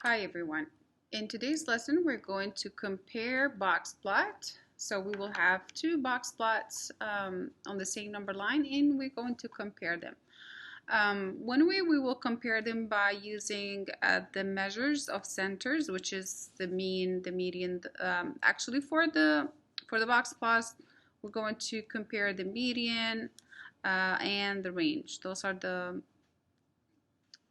Hi everyone. In today's lesson we're going to compare box plot. So we will have two box plots on the same number line and we're going to compare them. One way we will compare them by using the measures of centers, which is the mean, the median. Actually for the box plots we're going to compare the median and the range. Those are the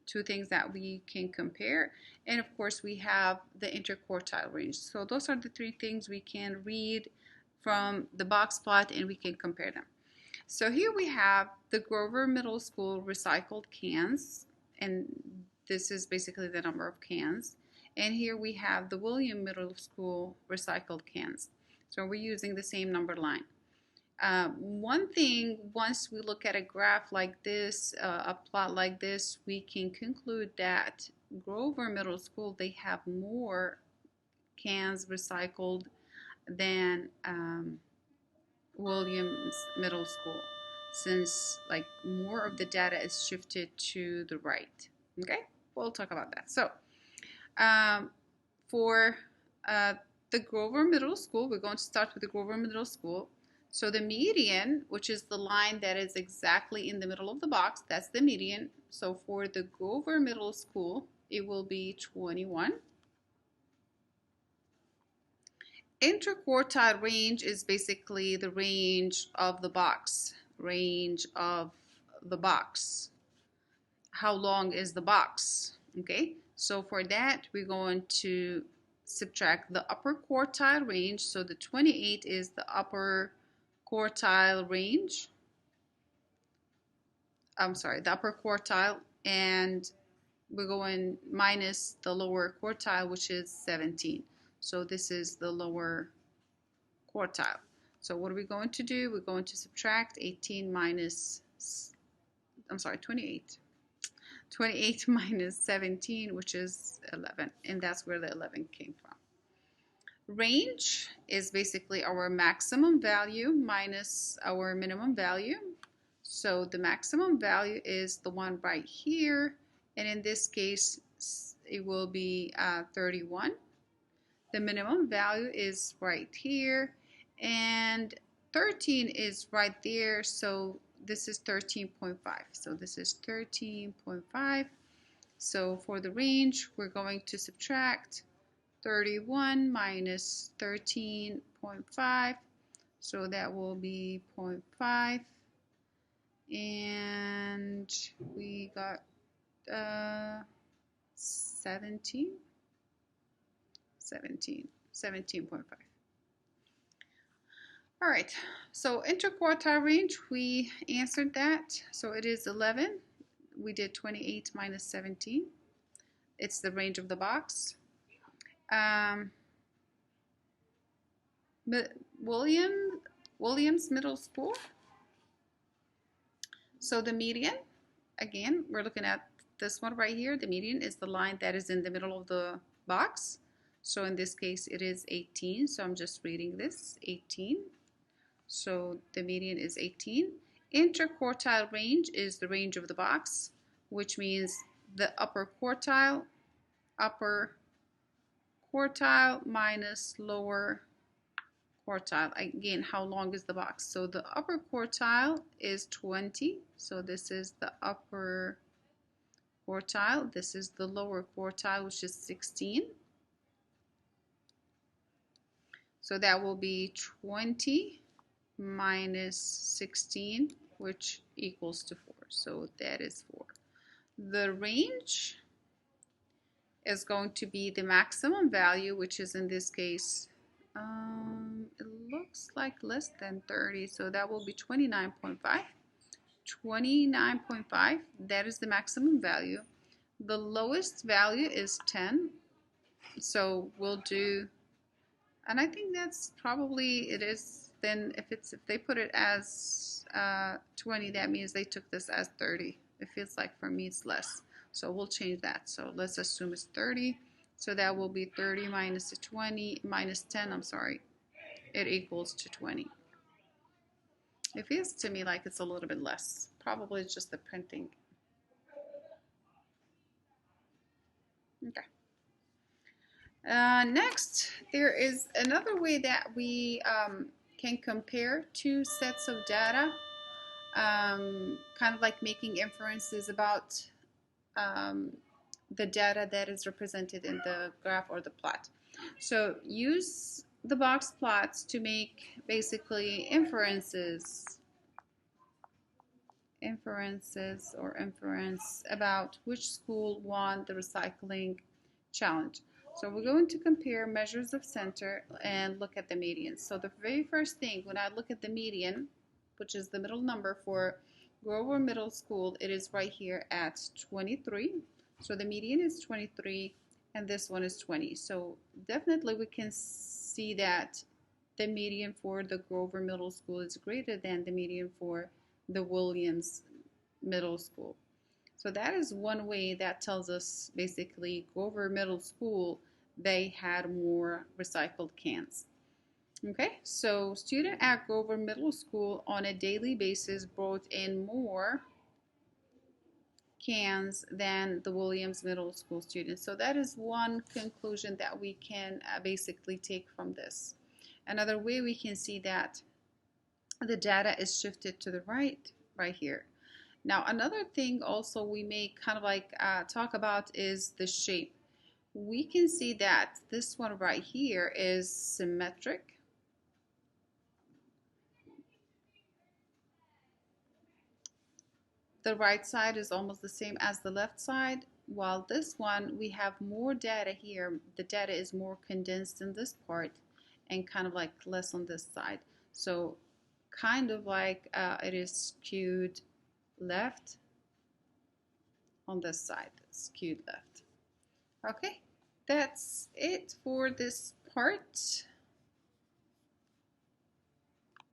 two things that we can compare, and of course we have the interquartile range. So those are the three things we can read from the box plot and we can compare them. So here we have the Grover Middle School recycled cans, and this is basically the number of cans, and here we have the William Middle School recycled cans. So we're using the same number line. One thing, once we look at a graph like this, a plot like this, we can conclude that Grover Middle School, they have more cans recycled than Williams Middle School, since like more of the data is shifted to the right. Okay, we'll talk about that. So for the Grover Middle School, we're going to start with the Grover Middle School. So the median, which is the line that is exactly in the middle of the box, that's the median. So for the Grover Middle School, it will be 21. Interquartile range is basically the range of the box. Range of the box. How long is the box? Okay, so for that, we're going to subtract the upper quartile range. So the 28 is the upper quartile range. The upper quartile, and we're going minus the lower quartile, which is 17. So this is the lower quartile. So what are we going to do? We're going to subtract 28. 28 minus 17, which is 11, and that's where the 11 came from. Range is basically our maximum value minus our minimum value. So the maximum value is the one right here, and in this case it will be 31. The minimum value is right here, and 13 is right there, so this is 13.5. So this is 13.5. So for the range, we're going to subtract 31 minus 13.5, so that will be 0.5, and we got 17.5. All right, so interquartile range, we answered that. So it is 11. We did 28 minus 17. It's the range of the box. Williams Middle School. So the median, again, we're looking at this one right here. The median is the line that is in the middle of the box. So in this case, it is 18. So I'm just reading this, 18. So the median is 18. Interquartile range is the range of the box, which means the upper quartile minus lower quartile. Again, how long is the box? So the upper quartile is 20. So this is the upper quartile. This is the lower quartile, which is 16. So that will be 20 minus 16, which equals to 4. So that is 4. The range is going to be the maximum value, which is in this case, it looks like less than 30. So that will be 29.5. 29.5, that is the maximum value. The lowest value is 10. So we'll do, and I think that's probably it is. Then if they put it as 20, that means they took this as 30. It feels like for me it's less. So we'll change that. So let's assume it's 30. So that will be 30 minus 20 minus 10. I'm sorry. It equals to 20. It feels to me like it's a little bit less. Probably it's just the printing. Okay. Next, there is another way that we can compare two sets of data, kind of like making inferences about um, the data that is represented in the graph or the plot. So use the box plots to make basically inference about which school won the recycling challenge. So we're going to compare measures of center and look at the median. So the very first thing, when I look at the median, which is the middle number for Grover Middle School, it is right here at 23. So the median is 23 and this one is 20. So definitely we can see that the median for the Grover Middle School is greater than the median for the Williams Middle School. So that is one way that tells us basically Grover Middle School, they had more recycled cans. Okay, so student at Grover Middle School on a daily basis brought in more cans than the Williams Middle School students. So that is one conclusion that we can basically take from this. Another way we can see that the data is shifted to the right here. Now another thing also we may kind of like talk about is the shape. We can see that this one right here is symmetric. The right side is almost the same as the left side, while this one we have more data here. The data is more condensed in this part and kind of like less on this side. So kind of like it is skewed left on this side, skewed left. Okay, that's it for this part.